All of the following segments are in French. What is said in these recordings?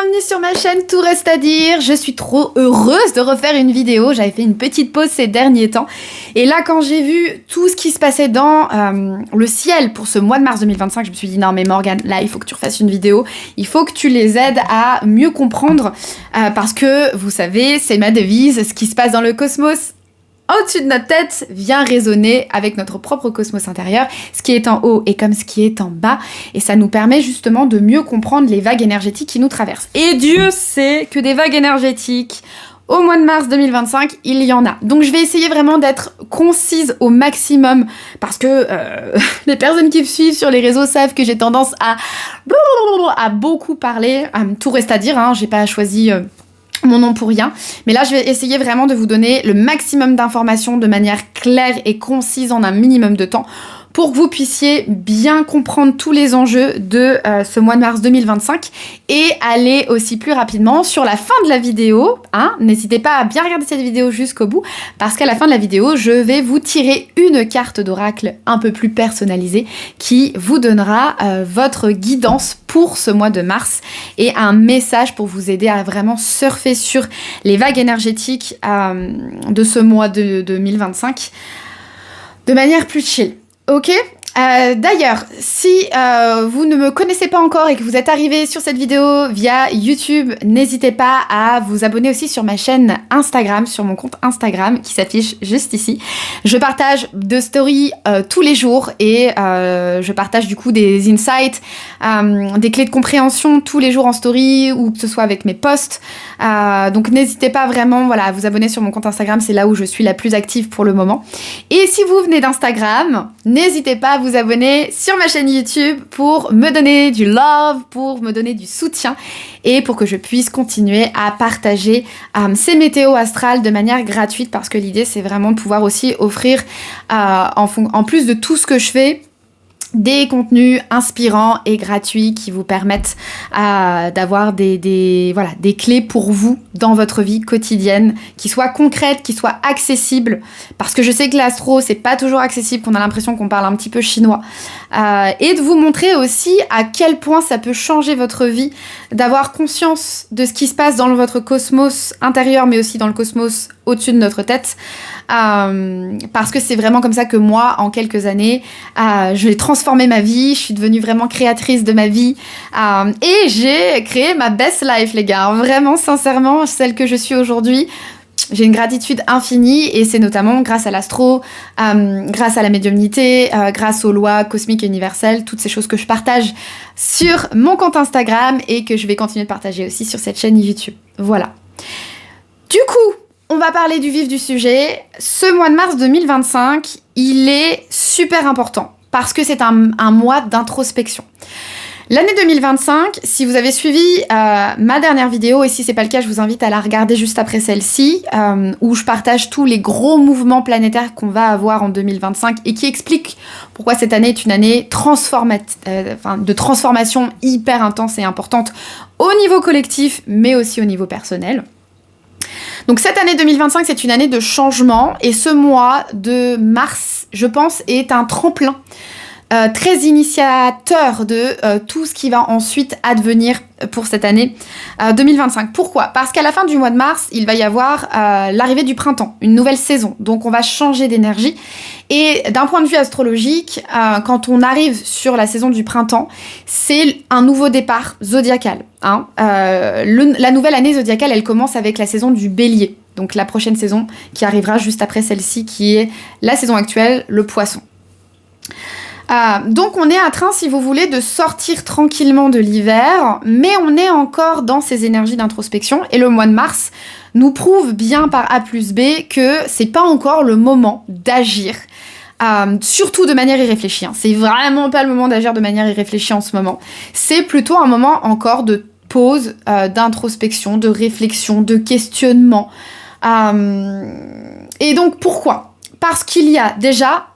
bienvenue sur ma chaîne Tout reste à dire. Je suis trop heureuse de refaire une vidéo. J'avais fait une petite pause ces derniers temps. Et là, quand j'ai vu tout ce qui se passait dans le ciel pour ce mois de mars 2025, je me suis dit non mais Morgane, là il faut que tu refasses une vidéo. Il faut que tu les aides à mieux comprendre parce que vous savez, c'est ma devise, ce qui se passe dans le cosmos au-dessus de notre tête vient résonner avec notre propre cosmos intérieur. Ce qui est en haut est comme ce qui est en bas. Et ça nous permet justement de mieux comprendre les vagues énergétiques qui nous traversent. Et Dieu sait que des vagues énergétiques, au mois de mars 2025, il y en a. Donc je vais essayer vraiment d'être concise au maximum. Parce que les personnes qui me suivent sur les réseaux savent que j'ai tendance à beaucoup parler. Tout reste à dire, hein, j'ai pas choisi... mon nom pour rien, mais là je vais essayer vraiment de vous donner le maximum d'informations de manière claire et concise en un minimum de temps pour que vous puissiez bien comprendre tous les enjeux de ce mois de mars 2025 et aller aussi plus rapidement sur la fin de la vidéo. Hein, n'hésitez pas à bien regarder cette vidéo jusqu'au bout parce qu'à la fin de la vidéo, je vais vous tirer une carte d'oracle un peu plus personnalisée qui vous donnera votre guidance pour ce mois de mars et un message pour vous aider à vraiment surfer sur les vagues énergétiques de ce mois de 2025 de manière plus chill. Ok, d'ailleurs, si vous ne me connaissez pas encore et que vous êtes arrivé sur cette vidéo via YouTube, n'hésitez pas à vous abonner aussi sur ma chaîne Instagram, sur mon compte Instagram qui s'affiche juste ici. Je partage de stories tous les jours et je partage du coup des insights, des clés de compréhension tous les jours en story ou que ce soit avec mes posts. Donc n'hésitez pas vraiment à vous abonner sur mon compte Instagram, c'est là où je suis la plus active pour le moment. Et si vous venez d'Instagram, n'hésitez pas à vous abonner sur ma chaîne YouTube pour me donner du love, pour me donner du soutien et pour que je puisse continuer à partager ces météos astrales de manière gratuite parce que l'idée c'est vraiment de pouvoir aussi offrir en plus de tout ce que je fais des contenus inspirants et gratuits qui vous permettent d'avoir des clés pour vous dans votre vie quotidienne, qui soient concrètes, qui soient accessibles, parce que je sais que l'astro, c'est pas toujours accessible, qu'on a l'impression qu'on parle un petit peu chinois, et de vous montrer aussi à quel point ça peut changer votre vie, d'avoir conscience de ce qui se passe dans votre cosmos intérieur, mais aussi dans le cosmos au-dessus de notre tête, parce que c'est vraiment comme ça que moi, en quelques années, je vais transformer ma vie, je suis devenue vraiment créatrice de ma vie, et j'ai créé ma best life, les gars, vraiment, sincèrement, celle que je suis aujourd'hui. J'ai une gratitude infinie et c'est notamment grâce à l'astro, grâce à la médiumnité, grâce aux lois cosmiques et universelles, toutes ces choses que je partage sur mon compte Instagram et que je vais continuer de partager aussi sur cette chaîne YouTube. Voilà. Du coup, on va parler du vif du sujet. Ce mois de mars 2025, il est super important parce que c'est un mois d'introspection. L'année 2025, si vous avez suivi ma dernière vidéo, et si c'est pas le cas, je vous invite à la regarder juste après celle-ci, où je partage tous les gros mouvements planétaires qu'on va avoir en 2025 et qui explique pourquoi cette année est une année de transformation hyper intense et importante au niveau collectif, mais aussi au niveau personnel. Donc cette année 2025, c'est une année de changement et ce mois de mars, je pense, est un tremplin très initiateur de tout ce qui va ensuite advenir pour cette année 2025. Pourquoi ? Parce qu'à la fin du mois de mars, il va y avoir l'arrivée du printemps, une nouvelle saison. Donc on va changer d'énergie. Et d'un point de vue astrologique, quand on arrive sur la saison du printemps, c'est un nouveau départ zodiacal. Hein. La nouvelle année zodiacale, elle commence avec la saison du Bélier. Donc la prochaine saison qui arrivera juste après celle-ci, qui est la saison actuelle, le Poisson. Donc on est en train, si vous voulez, de sortir tranquillement de l'hiver, mais on est encore dans ces énergies d'introspection et le mois de mars nous prouve bien par A plus B que c'est pas encore le moment d'agir, surtout de manière irréfléchie. Hein. C'est vraiment pas le moment d'agir de manière irréfléchie en ce moment. C'est plutôt un moment encore de pause, d'introspection, de réflexion, de questionnement. Et donc pourquoi ? Parce qu'il y a déjà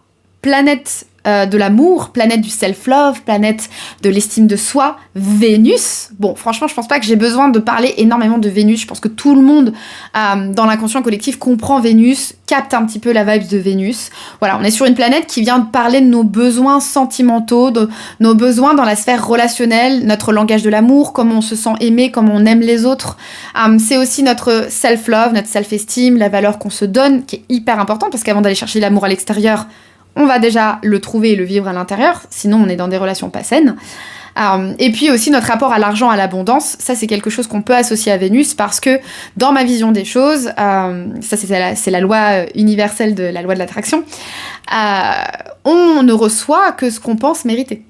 planète de l'amour, planète du self-love, planète de l'estime de soi, Vénus. Bon, franchement, je pense pas que j'ai besoin de parler énormément de Vénus. Je pense que tout le monde, dans l'inconscient collectif, comprend Vénus, capte un petit peu la vibe de Vénus. Voilà, on est sur une planète qui vient de parler de nos besoins sentimentaux, de nos besoins dans la sphère relationnelle, notre langage de l'amour, comment on se sent aimé, comment on aime les autres. C'est aussi notre self-love, notre self-esteem, la valeur qu'on se donne, qui est hyper importante, parce qu'avant d'aller chercher l'amour à l'extérieur, on va déjà le trouver et le vivre à l'intérieur, sinon on est dans des relations pas saines. Et puis aussi notre rapport à l'argent, à l'abondance, ça c'est quelque chose qu'on peut associer à Vénus, parce que dans ma vision des choses, ça c'est la loi universelle de la loi de l'attraction, on ne reçoit que ce qu'on pense mériter.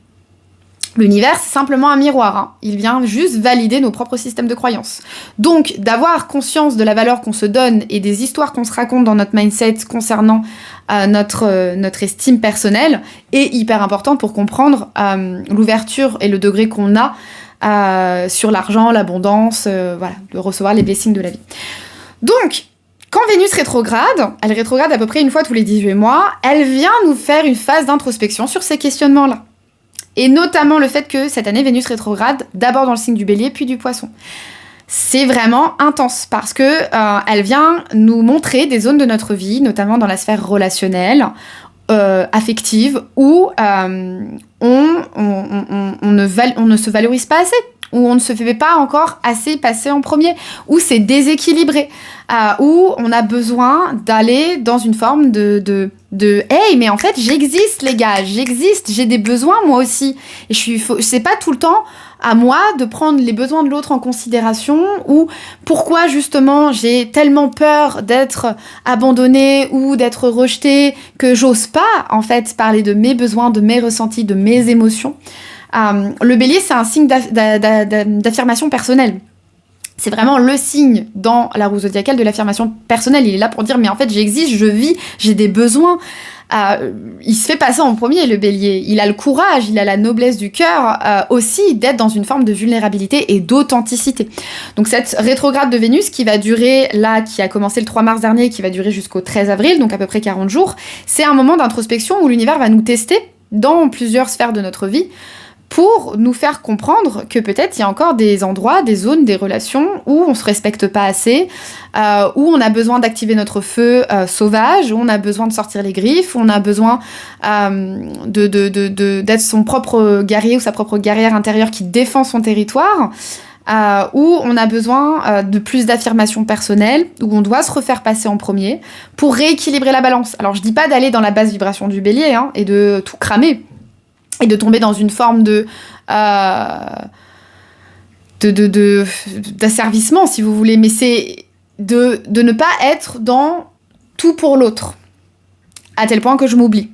L'univers, c'est simplement un miroir, hein. Il vient juste valider nos propres systèmes de croyances. Donc, d'avoir conscience de la valeur qu'on se donne et des histoires qu'on se raconte dans notre mindset concernant notre estime personnelle est hyper important pour comprendre l'ouverture et le degré qu'on a sur l'argent, l'abondance, voilà, de recevoir les blessings de la vie. Donc, quand Vénus rétrograde, elle rétrograde à peu près une fois tous les 18 mois, elle vient nous faire une phase d'introspection sur ces questionnements-là. Et notamment le fait que cette année, Vénus rétrograde d'abord dans le signe du Bélier, puis du Poisson. C'est vraiment intense parce que elle vient nous montrer des zones de notre vie, notamment dans la sphère relationnelle, affective, où on ne se valorise pas assez, où on ne se fait pas encore assez passer en premier, où c'est déséquilibré, où on a besoin d'aller dans une forme de hey, mais en fait j'existe les gars, j'existe, j'ai des besoins moi aussi, et c'est pas tout le temps à moi de prendre les besoins de l'autre en considération, ou pourquoi justement j'ai tellement peur d'être abandonnée ou d'être rejetée que j'ose pas en fait parler de mes besoins, de mes ressentis, de mes émotions. Le Bélier, c'est un signe d'affirmation personnelle. C'est vraiment le signe dans la roue zodiacale de l'affirmation personnelle. Il est là pour dire, mais en fait, j'existe, je vis, j'ai des besoins. Il se fait passer en premier, le Bélier. Il a le courage, il a la noblesse du cœur aussi d'être dans une forme de vulnérabilité et d'authenticité. Donc cette rétrograde de Vénus qui va durer, là, qui a commencé le 3 mars dernier, qui va durer jusqu'au 13 avril, donc à peu près 40 jours, c'est un moment d'introspection où l'univers va nous tester dans plusieurs sphères de notre vie, pour nous faire comprendre que peut-être il y a encore des endroits, des zones, des relations où on se respecte pas assez, où on a besoin d'activer notre feu sauvage, où on a besoin de sortir les griffes, où on a besoin d'être son propre guerrier ou sa propre guerrière intérieure qui défend son territoire, où on a besoin de plus d'affirmation personnelle, où on doit se refaire passer en premier pour rééquilibrer la balance. Alors je dis pas d'aller dans la basse vibration du Bélier hein, et de tout cramer, et de tomber dans une forme d'asservissement, si vous voulez, mais c'est de ne pas être dans tout pour l'autre, à tel point que je m'oublie.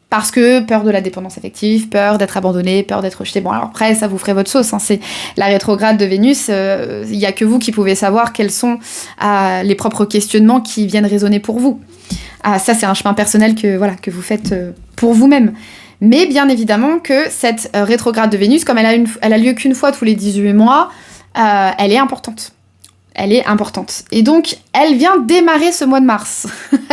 Parce que peur de la dépendance affective, peur d'être abandonné, peur d'être rejeté. Bon, alors après, ça vous ferait votre sauce, hein. C'est la rétrograde de Vénus, il n'y a que vous qui pouvez savoir quels sont les propres questionnements qui viennent résonner pour vous. Ça, c'est un chemin personnel que vous faites pour vous-même. Mais bien évidemment que cette rétrograde de Vénus, comme elle a lieu qu'une fois tous les 18 mois, elle est importante. Elle est importante. Et donc, elle vient démarrer ce mois de mars.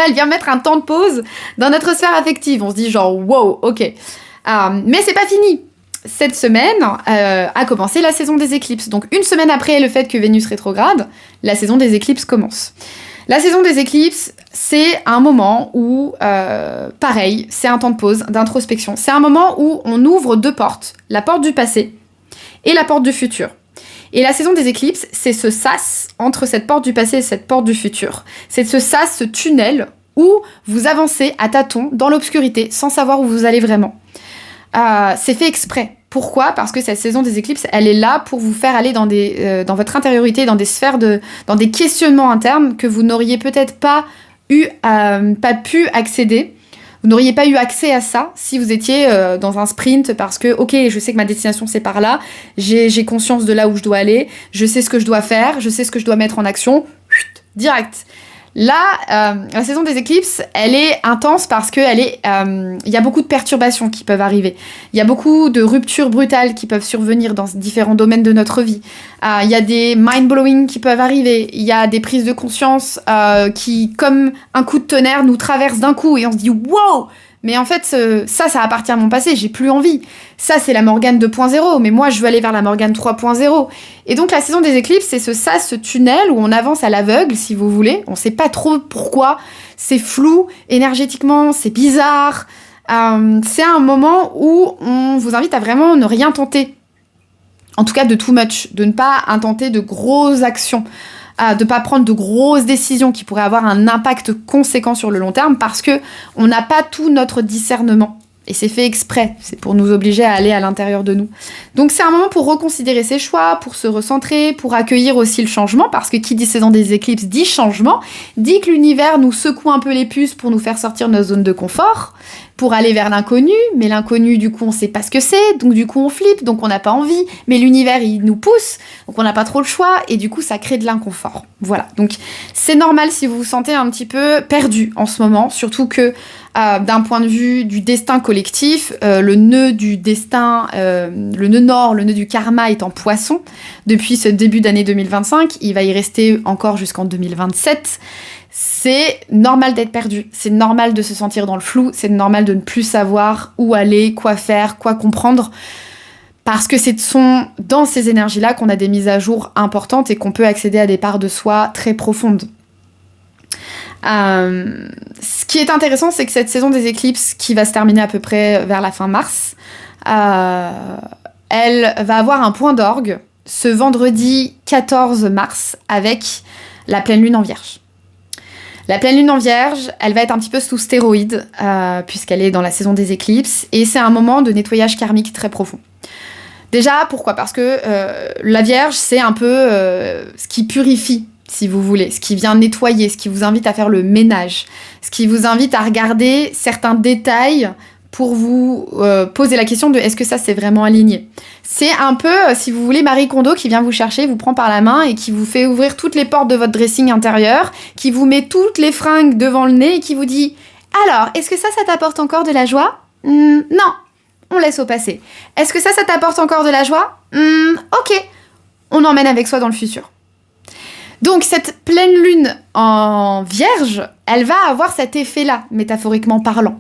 Elle vient mettre un temps de pause dans notre sphère affective. On se dit genre, wow, ok. Mais c'est pas fini. Cette semaine a commencé la saison des éclipses. Donc, une semaine après le fait que Vénus rétrograde, la saison des éclipses commence. La saison des éclipses, c'est un moment où, pareil, c'est un temps de pause, d'introspection. C'est un moment où on ouvre deux portes, la porte du passé et la porte du futur. Et la saison des éclipses, c'est ce sas entre cette porte du passé et cette porte du futur. C'est ce sas, ce tunnel où vous avancez à tâtons dans l'obscurité sans savoir où vous allez vraiment. C'est fait exprès. Pourquoi ? Parce que cette saison des éclipses, elle est là pour vous faire aller dans votre intériorité, dans des sphères dans des questionnements internes que vous n'auriez peut-être pas pu accéder. Vous n'auriez pas eu accès à ça si vous étiez dans un sprint parce que, ok, je sais que ma destination c'est par là, j'ai conscience de là où je dois aller, je sais ce que je dois faire, je sais ce que je dois mettre en action, direct. Là, la saison des éclipses, elle est intense parce que y a beaucoup de perturbations qui peuvent arriver. Il y a beaucoup de ruptures brutales qui peuvent survenir dans différents domaines de notre vie. Il y a des mind-blowing qui peuvent arriver. Il y a des prises de conscience qui, comme un coup de tonnerre, nous traversent d'un coup et on se dit « Wow !» Mais en fait, ça appartient à mon passé, j'ai plus envie. Ça, c'est la Morgane 2.0, mais moi, je veux aller vers la Morgane 3.0. Et donc, la saison des éclipses, c'est ce tunnel où on avance à l'aveugle, si vous voulez. On sait pas trop pourquoi. C'est flou, énergétiquement, c'est bizarre. C'est un moment où on vous invite à vraiment ne rien tenter. En tout cas, de too much. De ne pas intenter de grosses actions. De pas prendre de grosses décisions qui pourraient avoir un impact conséquent sur le long terme parce que on n'a pas tout notre discernement. Et c'est fait exprès, c'est pour nous obliger à aller à l'intérieur de nous. Donc c'est un moment pour reconsidérer ses choix, pour se recentrer, pour accueillir aussi le changement, parce que qui dit saison des éclipses dit changement, dit que l'univers nous secoue un peu les puces pour nous faire sortir de notre zone de confort, pour aller vers l'inconnu, mais l'inconnu, du coup, on sait pas ce que c'est, donc du coup, on flippe, donc on n'a pas envie, mais l'univers, il nous pousse, donc on n'a pas trop le choix, et du coup, ça crée de l'inconfort. Voilà, donc c'est normal si vous vous sentez un petit peu perdu en ce moment, surtout que d'un point de vue du destin collectif, le nœud du destin, le nœud nord, le nœud du karma est en poisson. Depuis ce début d'année 2025, il va y rester encore jusqu'en 2027. C'est normal d'être perdu, c'est normal de se sentir dans le flou, c'est normal de ne plus savoir où aller, quoi faire, quoi comprendre. Parce que ce sont dans ces énergies-là qu'on a des mises à jour importantes et qu'on peut accéder à des parts de soi très profondes. Ce qui est intéressant, c'est que cette saison des éclipses, qui va se terminer à peu près vers la fin mars, elle va avoir un point d'orgue ce vendredi 14 mars avec la pleine lune en Vierge. La pleine lune en Vierge, elle va être un petit peu sous stéroïde, puisqu'elle est dans la saison des éclipses, et c'est un moment de nettoyage karmique très profond. Déjà, pourquoi ? Parce que la Vierge, c'est un peu ce qui purifie, si vous voulez, ce qui vient nettoyer, ce qui vous invite à faire le ménage, ce qui vous invite à regarder certains détails pour vous poser la question de est-ce que ça c'est vraiment aligné. C'est un peu, si vous voulez, Marie Kondo qui vient vous chercher, vous prend par la main et qui vous fait ouvrir toutes les portes de votre dressing intérieur, qui vous met toutes les fringues devant le nez et qui vous dit « Alors, est-ce que ça t'apporte encore de la joie ? Non, on laisse au passé. Est-ce que ça t'apporte encore de la joie ? Ok, on emmène avec soi dans le futur. » Donc cette pleine lune en Vierge, elle va avoir cet effet-là, métaphoriquement parlant,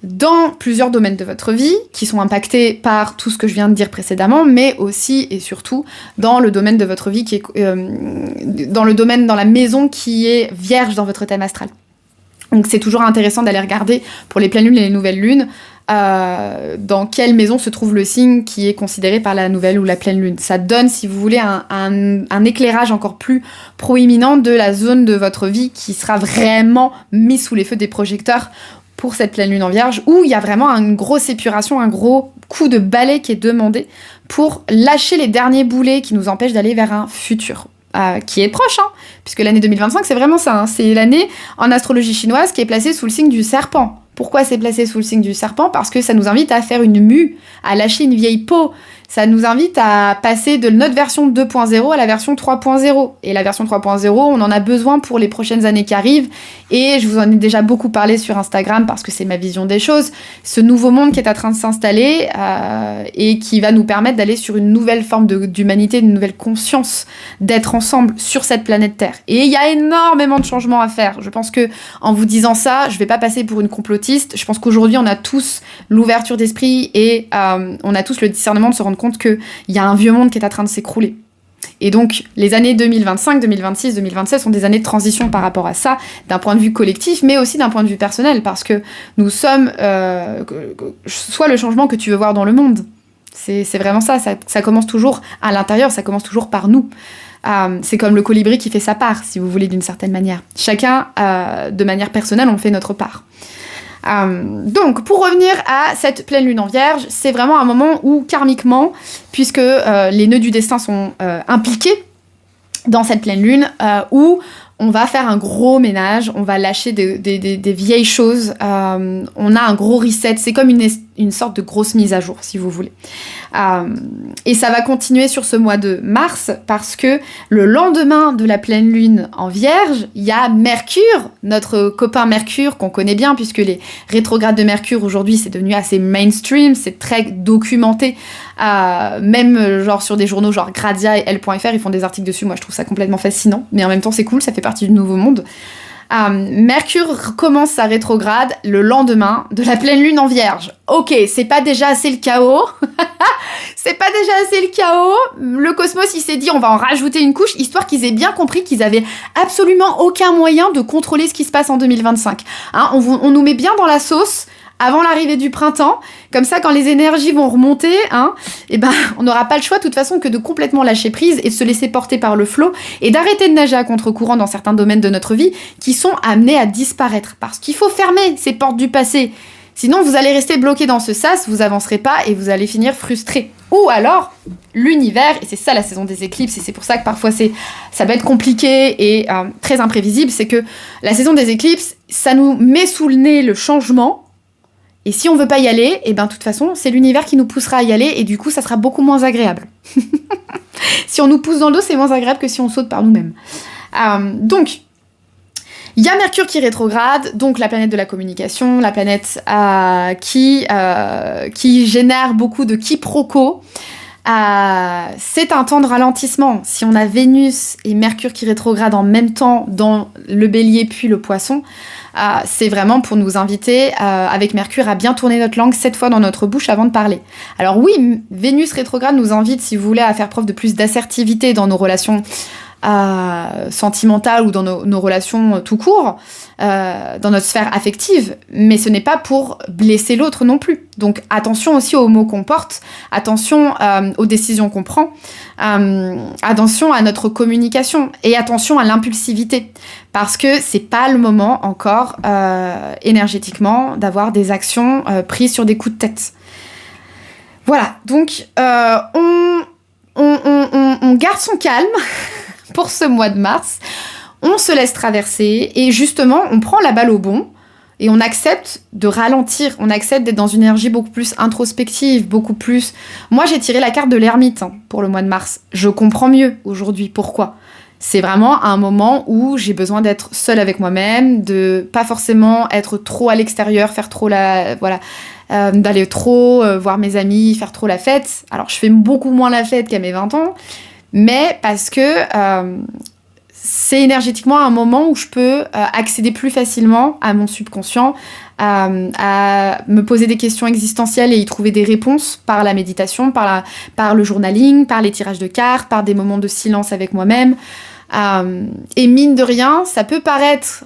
dans plusieurs domaines de votre vie, qui sont impactés par tout ce que je viens de dire précédemment, mais aussi et surtout dans le domaine de votre vie, qui est, dans la maison qui est Vierge dans votre thème astral. Donc c'est toujours intéressant d'aller regarder pour les pleines lunes et les nouvelles lunes, dans quelle maison se trouve le signe qui est considéré par la nouvelle ou la pleine lune. Ça donne, si vous voulez, un éclairage encore plus proéminent de la zone de votre vie qui sera vraiment mise sous les feux des projecteurs pour cette pleine lune en Vierge, où il y a vraiment une grosse épuration, un gros coup de balai qui est demandé pour lâcher les derniers boulets qui nous empêchent d'aller vers un futur. Qui est proche, puisque l'année 2025, c'est vraiment ça. C'est l'année en astrologie chinoise qui est placée sous le signe du serpent. Pourquoi c'est placé sous le signe du serpent ? Parce que ça nous invite à faire une mue, à lâcher une vieille peau. Ça nous invite à passer de notre version 2.0 à la version 3.0. Et la version 3.0, on en a besoin pour les prochaines années qui arrivent. Et je vous en ai déjà beaucoup parlé sur Instagram parce que c'est ma vision des choses. Ce nouveau monde qui est en train de s'installer et qui va nous permettre d'aller sur une nouvelle forme d'humanité, une nouvelle conscience d'être ensemble sur cette planète Terre. Et il y a énormément de changements à faire. Je pense que en vous disant ça, je vais pas passer pour une complotiste. Je pense qu'aujourd'hui, on a tous l'ouverture d'esprit et on a tous le discernement de se rendre compte qu'il y a un vieux monde qui est en train de s'écrouler. Et donc, les années 2025, 2026, 2027 sont des années de transition par rapport à ça, d'un point de vue collectif, mais aussi d'un point de vue personnel, parce que nous sommes soit le changement que tu veux voir dans le monde. C'est vraiment ça commence toujours à l'intérieur, ça commence toujours par nous. C'est comme le colibri qui fait sa part, si vous voulez, d'une certaine manière. Chacun, de manière personnelle, on fait notre part. Donc, pour revenir à cette pleine lune en Vierge, c'est vraiment un moment où, karmiquement, puisque les nœuds du destin sont impliqués dans cette pleine lune, où on va faire un gros ménage, on va lâcher des vieilles choses, on a un gros reset, c'est comme une sorte de grosse mise à jour, si vous voulez. Et ça va continuer sur ce mois de mars, parce que le lendemain de la pleine lune en Vierge, il y a Mercure, notre copain Mercure, qu'on connaît bien, puisque les rétrogrades de Mercure, aujourd'hui, c'est devenu assez mainstream, c'est très documenté, même genre sur des journaux genre Grazia et Elle.fr, ils font des articles dessus, moi je trouve ça complètement fascinant, mais en même temps c'est cool, ça fait partie du nouveau monde. Mercure commence sa rétrograde le lendemain de la pleine lune en Vierge. Ok, c'est pas déjà assez le chaos. C'est pas déjà assez le chaos. Le cosmos, il s'est dit, on va en rajouter une couche, histoire qu'ils aient bien compris qu'ils avaient absolument aucun moyen de contrôler ce qui se passe en 2025. Hein, on nous met bien dans la sauce avant l'arrivée du printemps. Comme ça, quand les énergies vont remonter, on n'aura pas le choix de toute façon que de complètement lâcher prise et de se laisser porter par le flot et d'arrêter de nager à contre-courant dans certains domaines de notre vie qui sont amenés à disparaître. Parce qu'il faut fermer ces portes du passé. Sinon, vous allez rester bloqué dans ce sas, vous avancerez pas et vous allez finir frustré. Ou alors, l'univers, et c'est ça la saison des éclipses, et c'est pour ça que parfois ça peut être compliqué et très imprévisible, c'est que la saison des éclipses, ça nous met sous le nez le changement. Et si on veut pas y aller, de toute façon, c'est l'univers qui nous poussera à y aller, et du coup, ça sera beaucoup moins agréable. Si on nous pousse dans le dos, c'est moins agréable que si on saute par nous-mêmes. Donc, il y a Mercure qui rétrograde, donc la planète de la communication, la planète qui génère beaucoup de quiproquos. C'est un temps de ralentissement. Si on a Vénus et Mercure qui rétrograde en même temps dans le Bélier puis le Poisson, c'est vraiment pour nous inviter, avec Mercure, à bien tourner notre langue 7 fois dans notre bouche avant de parler. Alors oui, Vénus rétrograde nous invite, si vous voulez, à faire preuve de plus d'assertivité dans nos relations sentimentales ou dans nos relations tout court, dans notre sphère affective, mais ce n'est pas pour blesser l'autre non plus. Donc attention aussi aux mots qu'on porte, attention aux décisions qu'on prend, attention à notre communication et attention à l'impulsivité, parce que c'est pas le moment encore énergétiquement d'avoir des actions prises sur des coups de tête. Voilà, donc on garde son calme pour ce mois de mars, on se laisse traverser et justement on prend la balle au bond et on accepte de ralentir, on accepte d'être dans une énergie beaucoup plus introspective, beaucoup plus... Moi j'ai tiré la carte de l'ermite pour le mois de mars, je comprends mieux aujourd'hui pourquoi. C'est vraiment un moment où j'ai besoin d'être seule avec moi-même, de pas forcément être trop à l'extérieur, faire trop d'aller trop voir mes amis, faire trop la fête. Alors je fais beaucoup moins la fête qu'à mes 20 ans, mais parce que c'est énergétiquement un moment où je peux accéder plus facilement à mon subconscient, à me poser des questions existentielles et y trouver des réponses par la méditation, par le journaling, par les tirages de cartes, par des moments de silence avec moi-même. Et mine de rien, ça peut paraître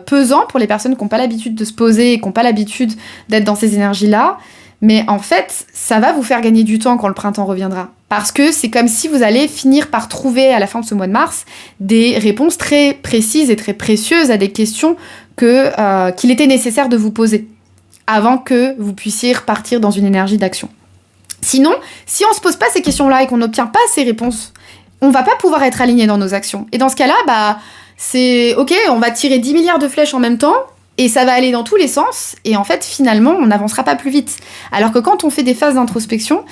pesant pour les personnes qui n'ont pas l'habitude de se poser et qui n'ont pas l'habitude d'être dans ces énergies-là, mais en fait, ça va vous faire gagner du temps quand le printemps reviendra. Parce que c'est comme si vous allez finir par trouver, à la fin de ce mois de mars, des réponses très précises et très précieuses à des questions qu'il était nécessaire de vous poser, avant que vous puissiez repartir dans une énergie d'action. Sinon, si on ne se pose pas ces questions-là et qu'on n'obtient pas ces réponses, on va pas pouvoir être aligné dans nos actions. Et dans ce cas-là, c'est ok, on va tirer 10 milliards de flèches en même temps, et ça va aller dans tous les sens, et en fait, finalement, on n'avancera pas plus vite. Alors que quand on fait des phases d'introspection,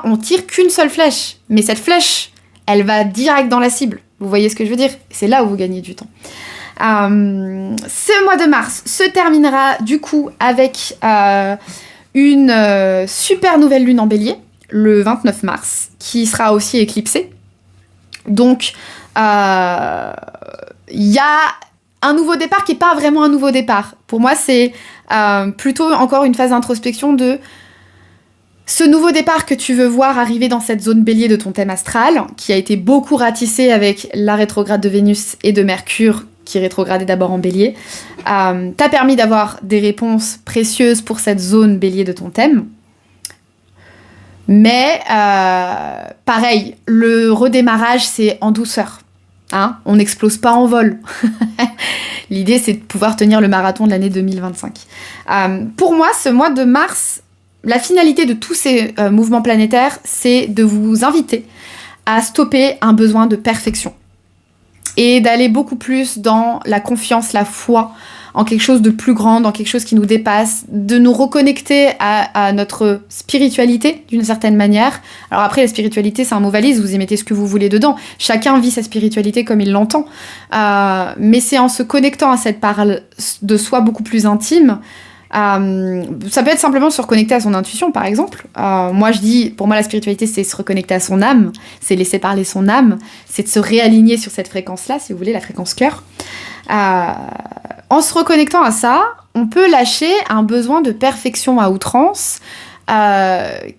on tire qu'une seule flèche. Mais cette flèche, elle va direct dans la cible. Vous voyez ce que je veux dire ? C'est là où vous gagnez du temps. Ce mois de mars se terminera, du coup, avec une super nouvelle lune en bélier, le 29 mars, qui sera aussi éclipsée. Donc, il y a un nouveau départ qui n'est pas vraiment un nouveau départ. Pour moi, c'est plutôt encore une phase d'introspection de ce nouveau départ que tu veux voir arriver dans cette zone bélier de ton thème astral, qui a été beaucoup ratissé avec la rétrograde de Vénus et de Mercure, qui rétrogradait d'abord en bélier, t'a permis d'avoir des réponses précieuses pour cette zone bélier de ton thème. Mais pareil, le redémarrage, c'est en douceur. Hein, on n'explose pas en vol. L'idée, c'est de pouvoir tenir le marathon de l'année 2025. Pour moi, ce mois de mars, la finalité de tous ces mouvements planétaires, c'est de vous inviter à stopper un besoin de perfection et d'aller beaucoup plus dans la confiance, la foi, en quelque chose de plus grand, dans quelque chose qui nous dépasse, de nous reconnecter à notre spiritualité d'une certaine manière. Alors après, la spiritualité, c'est un mot valise, vous y mettez ce que vous voulez dedans. Chacun vit sa spiritualité comme il l'entend. Mais c'est en se connectant à cette part de soi beaucoup plus intime. Ça peut être simplement se reconnecter à son intuition, par exemple. Pour moi, la spiritualité, c'est se reconnecter à son âme, c'est laisser parler son âme, c'est de se réaligner sur cette fréquence-là, si vous voulez, la fréquence cœur. En se reconnectant à ça, on peut lâcher un besoin de perfection à outrance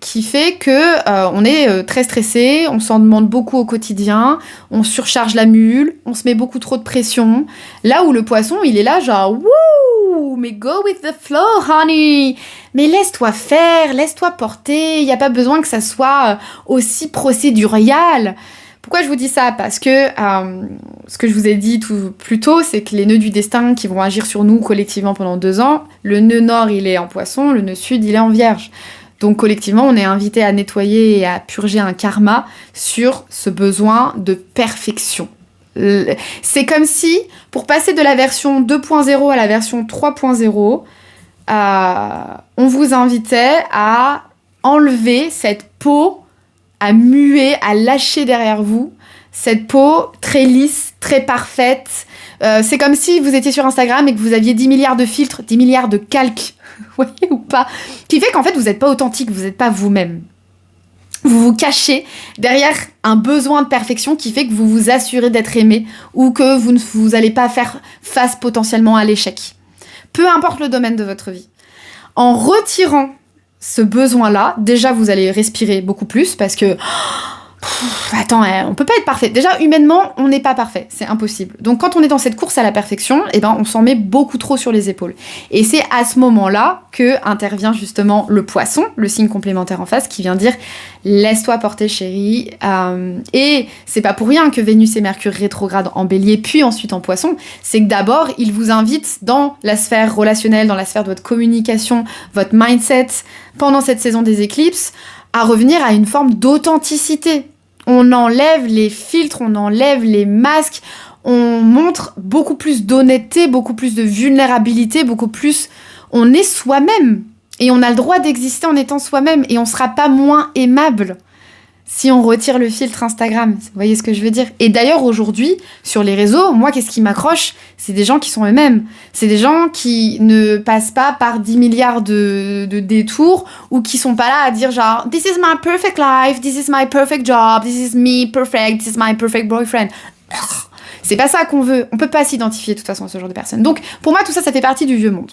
qui fait que on est très stressé, on s'en demande beaucoup au quotidien, on surcharge la mule, on se met beaucoup trop de pression. Là où le poisson, il est là genre wouh, mais go with the flow, honey. Mais laisse-toi faire, laisse-toi porter. Il n'y a pas besoin que ça soit aussi procédurial. Pourquoi je vous dis ça? Parce que ce que je vous ai dit tout plus tôt, c'est que les nœuds du destin qui vont agir sur nous collectivement pendant 2 ans, le nœud nord, il est en poisson, le nœud sud, il est en vierge. Donc collectivement, on est invité à nettoyer et à purger un karma sur ce besoin de perfection. C'est comme si, pour passer de la version 2.0 à la version 3.0, on vous invitait à enlever cette peau, à muer, à lâcher derrière vous, cette peau très lisse, très parfaite. C'est comme si vous étiez sur Instagram et que vous aviez 10 milliards de filtres, 10 milliards de calques, vous voyez ou pas? Qui fait qu'en fait, vous n'êtes pas authentique, vous n'êtes pas vous-même. Vous vous cachez derrière un besoin de perfection qui fait que vous vous assurez d'être aimé ou que vous n'allez pas faire face potentiellement à l'échec. Peu importe le domaine de votre vie. En retirant ce besoin-là, déjà vous allez respirer beaucoup plus parce que attends, on peut pas être parfait. Déjà humainement, on n'est pas parfait, c'est impossible. Donc quand on est dans cette course à la perfection, eh ben on s'en met beaucoup trop sur les épaules. Et c'est à ce moment-là que intervient justement le poisson, le signe complémentaire en face, qui vient dire laisse-toi porter chérie. Et c'est pas pour rien que Vénus et Mercure rétrograde en Bélier puis ensuite en Poisson. C'est que d'abord il vous invite dans la sphère relationnelle, dans la sphère de votre communication, votre mindset pendant cette saison des éclipses, à revenir à une forme d'authenticité. On enlève les filtres, on enlève les masques, on montre beaucoup plus d'honnêteté, beaucoup plus de vulnérabilité, beaucoup plus... On est soi-même. Et on a le droit d'exister en étant soi-même. Et on sera pas moins aimable si on retire le filtre Instagram. Vous voyez ce que je veux dire? Et d'ailleurs, aujourd'hui, sur les réseaux, moi, qu'est-ce qui m'accroche? C'est des gens qui sont eux-mêmes. C'est des gens qui ne passent pas par 10 milliards de détours ou qui sont pas là à dire genre « This is my perfect life, this is my perfect job, this is me perfect, this is my perfect boyfriend. » C'est pas ça qu'on veut. On peut pas s'identifier de toute façon à ce genre de personnes. Donc, pour moi, tout ça, ça fait partie du vieux monde.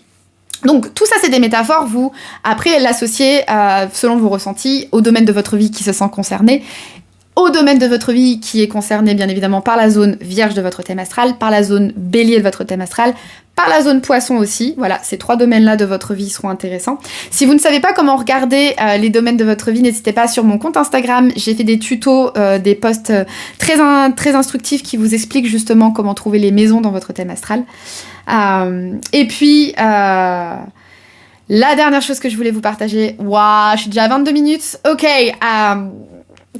Donc tout ça c'est des métaphores, vous après l'associez selon vos ressentis au domaine de votre vie qui se sent concerné, au domaine de votre vie qui est concerné bien évidemment par la zone vierge de votre thème astral, par la zone bélier de votre thème astral, par la zone poisson aussi. Voilà, ces 3 domaines-là de votre vie seront intéressants. Si vous ne savez pas comment regarder les domaines de votre vie, n'hésitez pas sur mon compte Instagram. J'ai fait des tutos, des posts très instructifs qui vous expliquent justement comment trouver les maisons dans votre thème astral. Et puis, la dernière chose que je voulais vous partager, je suis déjà à 22 minutes, ok,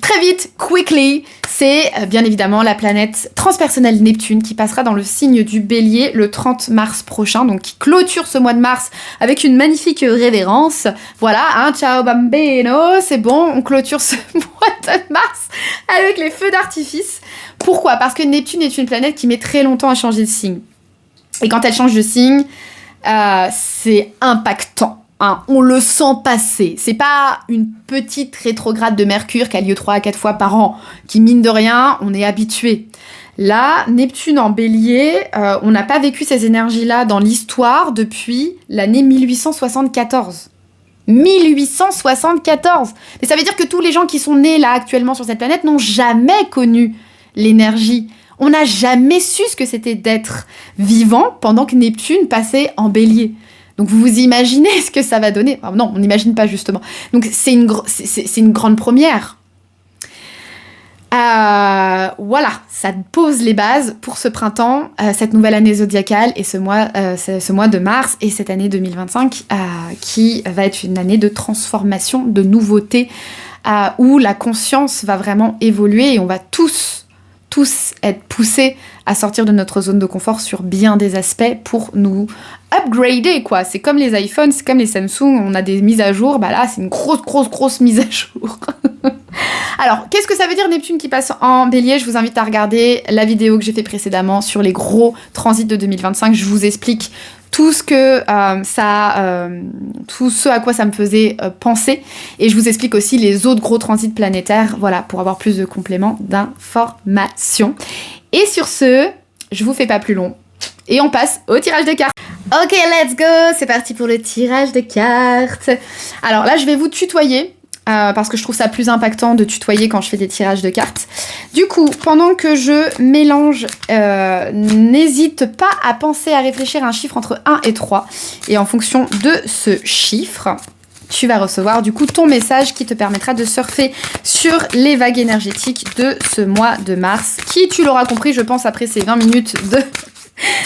très vite, quickly, c'est bien évidemment la planète transpersonnelle Neptune qui passera dans le signe du Bélier le 30 mars prochain, donc qui clôture ce mois de mars avec une magnifique révérence. Voilà, ciao bambino, c'est bon, on clôture ce mois de mars avec les feux d'artifice. Pourquoi? Parce que Neptune est une planète qui met très longtemps à changer de signe. Et quand elle change de signe, c'est impactant. On le sent passer. C'est pas une petite rétrograde de Mercure qui a lieu 3 à 4 fois par an, qui mine de rien, on est habitué. Là, Neptune en Bélier, on n'a pas vécu ces énergies-là dans l'histoire depuis l'année 1874. 1874! Mais ça veut dire que tous les gens qui sont nés là actuellement sur cette planète n'ont jamais connu l'énergie. On n'a jamais su ce que c'était d'être vivant pendant que Neptune passait en Bélier. Donc vous vous imaginez ce que ça va donner? Non, on n'imagine pas justement. Donc c'est une grande première. Voilà, ça pose les bases pour ce printemps, cette nouvelle année zodiacale et ce mois de mars et cette année 2025 qui va être une année de transformation, de nouveauté, où la conscience va vraiment évoluer et on va tous être poussés à sortir de notre zone de confort sur bien des aspects pour nous upgrader, quoi. C'est comme les iPhones, c'est comme les Samsung, on a des mises à jour, là, c'est une grosse mise à jour. Alors, qu'est-ce que ça veut dire Neptune qui passe en Bélier? Je vous invite à regarder la vidéo que j'ai fait précédemment sur les gros transits de 2025. Je vous explique tout ce à quoi ça me faisait penser. Et je vous explique aussi les autres gros transits planétaires, voilà, pour avoir plus de compléments d'informations. Et sur ce, je vous fais pas plus long. Et on passe au tirage de cartes. Ok, let's go, c'est parti pour le tirage de cartes. Alors là, je vais vous tutoyer. Parce que je trouve ça plus impactant de tutoyer quand je fais des tirages de cartes. Du coup, pendant que je mélange, n'hésite pas à penser à réfléchir à un chiffre entre 1 et 3. Et en fonction de ce chiffre, tu vas recevoir du coup ton message qui te permettra de surfer sur les vagues énergétiques de ce mois de mars, qui, tu l'auras compris, je pense, après ces 20 minutes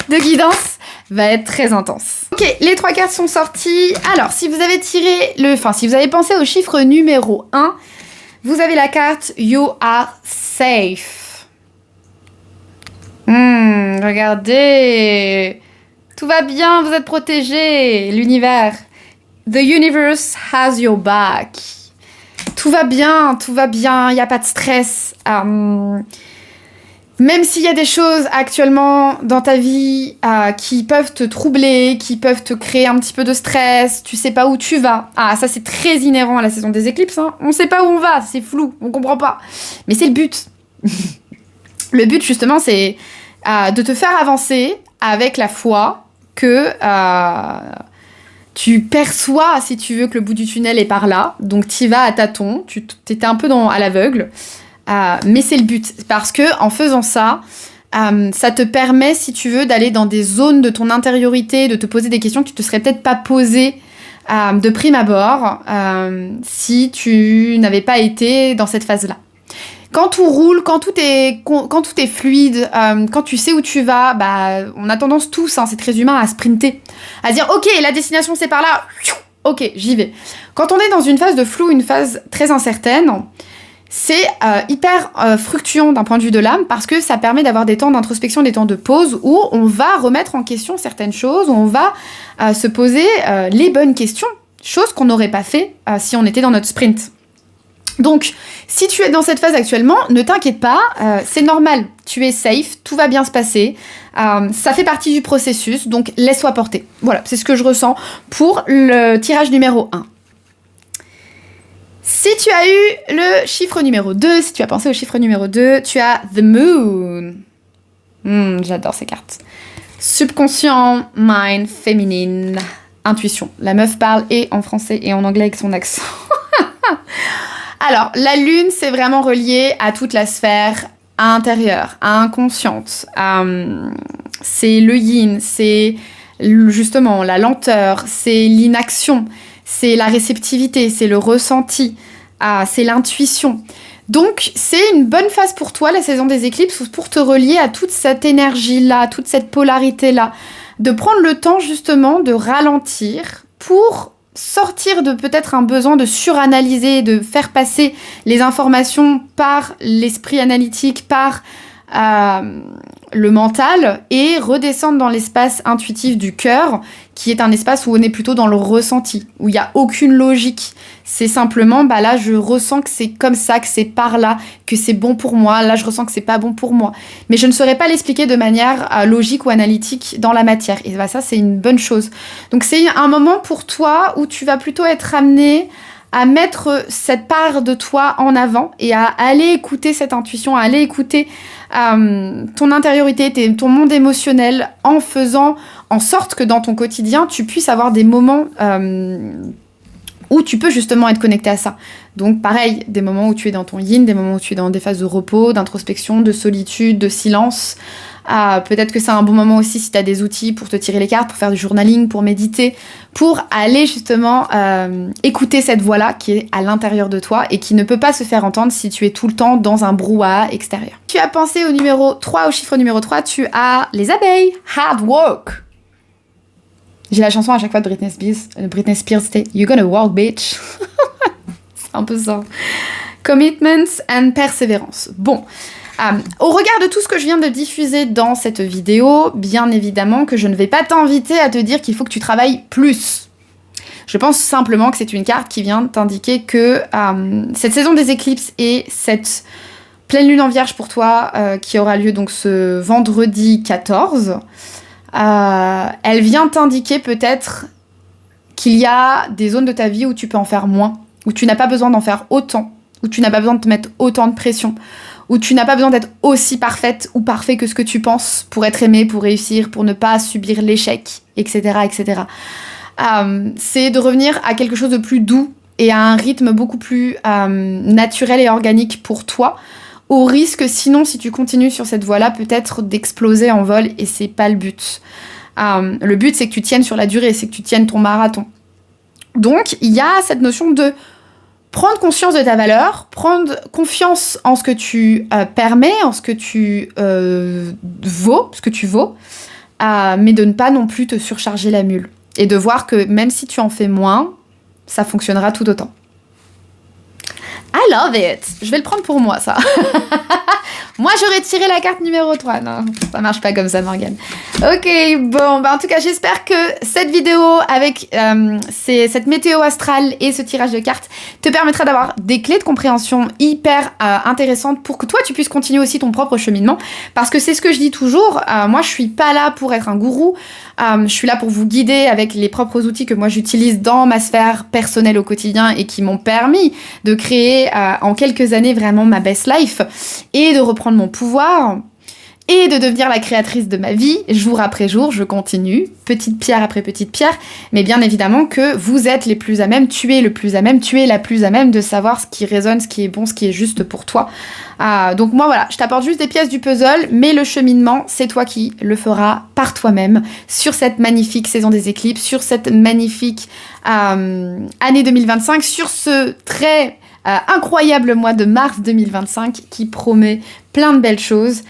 de guidance, va être très intense. Ok, les 3 cartes sont sorties. Alors, si vous avez si vous avez pensé au chiffre numéro 1, vous avez la carte You are safe. Regardez. Tout va bien, vous êtes protégé. L'univers. The universe has your back. Tout va bien, il n'y a pas de stress. Même s'il y a des choses actuellement dans ta vie qui peuvent te troubler, qui peuvent te créer un petit peu de stress, tu sais pas où tu vas. Ah, ça c'est très inhérent à la saison des éclipses, hein. On sait pas où on va, c'est flou, on comprend pas. Mais c'est le but. Le but justement c'est de te faire avancer avec la foi que tu perçois, si tu veux, que le bout du tunnel est par là. Donc t'y vas à tâtons, t'étais un peu à l'aveugle. Mais c'est le but, parce que en faisant ça, ça te permet, si tu veux, d'aller dans des zones de ton intériorité, de te poser des questions que tu te serais peut-être pas posées de prime abord si tu n'avais pas été dans cette phase-là. Quand tout roule, quand tout est fluide, quand tu sais où tu vas, on a tendance tous, c'est très humain, à sprinter, à dire ok, la destination c'est par là, ok, j'y vais. Quand on est dans une phase de flou, une phase très incertaine, c'est hyper fructuant d'un point de vue de l'âme parce que ça permet d'avoir des temps d'introspection, des temps de pause où on va remettre en question certaines choses, où on va se poser les bonnes questions, chose qu'on n'aurait pas fait si on était dans notre sprint. Donc, si tu es dans cette phase actuellement, ne t'inquiète pas, c'est normal, tu es safe, tout va bien se passer, ça fait partie du processus, donc laisse-toi porter. Voilà, c'est ce que je ressens pour le tirage numéro 1. Si tu as eu le chiffre numéro 2, si tu as pensé au chiffre numéro 2, tu as The Moon. J'adore ces cartes. Subconscient, mind, féminine, intuition. La meuf parle et en français et en anglais avec son accent. Alors, la lune, c'est vraiment relié à toute la sphère intérieure, inconsciente. C'est le yin, c'est justement la lenteur, c'est l'inaction. C'est la réceptivité, c'est le ressenti, c'est l'intuition. Donc, c'est une bonne phase pour toi, la saison des éclipses, pour te relier à toute cette énergie-là, toute cette polarité-là. De prendre le temps, justement, de ralentir pour sortir de peut-être un besoin de suranalyser, de faire passer les informations par l'esprit analytique, par le mental, et redescendre dans l'espace intuitif du cœur, qui est un espace où on est plutôt dans le ressenti, où il n'y a aucune logique. C'est simplement, là, je ressens que c'est comme ça, que c'est par là, que c'est bon pour moi. Là, je ressens que c'est pas bon pour moi. Mais je ne saurais pas l'expliquer de manière logique ou analytique dans la matière. Et ça, c'est une bonne chose. Donc, c'est un moment pour toi où tu vas plutôt être amené à mettre cette part de toi en avant et à aller écouter cette intuition, à aller écouter ton intériorité, ton monde émotionnel, en faisant en sorte que dans ton quotidien, tu puisses avoir des moments où tu peux justement être connecté à ça. Donc pareil, des moments où tu es dans ton yin, des moments où tu es dans des phases de repos, d'introspection, de solitude, de silence. Peut-être que c'est un bon moment aussi si tu as des outils pour te tirer les cartes, pour faire du journaling, pour méditer, pour aller justement écouter cette voix-là qui est à l'intérieur de toi et qui ne peut pas se faire entendre si tu es tout le temps dans un brouhaha extérieur. Tu as pensé au numéro 3, au chiffre numéro 3, tu as les abeilles. Hard work. J'ai la chanson à chaque fois de Britney Spears. Britney Spears, c'était You gonna work, bitch. C'est un peu ça. Commitment and persévérance. Bon. Au regard de tout ce que je viens de diffuser dans cette vidéo, bien évidemment que je ne vais pas t'inviter à te dire qu'il faut que tu travailles plus. Je pense simplement que c'est une carte qui vient t'indiquer que cette saison des éclipses et cette pleine lune en vierge pour toi, qui aura lieu donc ce vendredi 14, elle vient t'indiquer peut-être qu'il y a des zones de ta vie où tu peux en faire moins, où tu n'as pas besoin d'en faire autant, où tu n'as pas besoin de te mettre autant de pression, où tu n'as pas besoin d'être aussi parfaite ou parfait que ce que tu penses pour être aimé, pour réussir, pour ne pas subir l'échec, etc., etc. C'est de revenir à quelque chose de plus doux et à un rythme beaucoup plus naturel et organique pour toi, au risque, sinon, si tu continues sur cette voie-là, peut-être d'exploser en vol, et c'est pas le but. Le but, c'est que tu tiennes sur la durée, c'est que tu tiennes ton marathon. Donc, il y a cette notion de prendre conscience de ta valeur, prendre confiance en ce que tu permets, en ce que tu vaux, mais de ne pas non plus te surcharger la mule. Et de voir que même si tu en fais moins, ça fonctionnera tout autant. I love it. Je vais le prendre pour moi, ça. Moi, j'aurais tiré la carte numéro 3. Non, ça marche pas comme ça, Morgane. Ok, bon, en tout cas, j'espère que cette vidéo avec cette météo astrale et ce tirage de cartes te permettra d'avoir des clés de compréhension hyper intéressantes pour que toi, tu puisses continuer aussi ton propre cheminement. Parce que c'est ce que je dis toujours, moi, je suis pas là pour être un gourou. Je suis là pour vous guider avec les propres outils que moi, j'utilise dans ma sphère personnelle au quotidien et qui m'ont permis de créer en quelques années vraiment ma best life et de reprendre mon pouvoir et de devenir la créatrice de ma vie, jour après jour, je continue, petite pierre après petite pierre, mais bien évidemment que vous êtes les plus à même, tu es le plus à même, tu es la plus à même de savoir ce qui résonne, ce qui est bon, ce qui est juste pour toi. Donc moi voilà, je t'apporte juste des pièces du puzzle, mais le cheminement, c'est toi qui le feras par toi-même sur cette magnifique saison des éclipses, sur cette magnifique année 2025, sur ce très incroyable mois de mars 2025 qui promet plein de belles choses.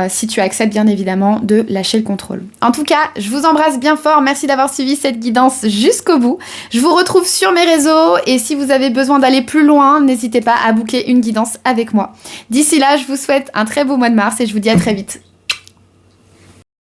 Si tu acceptes bien évidemment de lâcher le contrôle. En tout cas, je vous embrasse bien fort. Merci d'avoir suivi cette guidance jusqu'au bout. Je vous retrouve sur mes réseaux et si vous avez besoin d'aller plus loin, n'hésitez pas à booker une guidance avec moi. D'ici là, je vous souhaite un très beau mois de mars et je vous dis à très vite.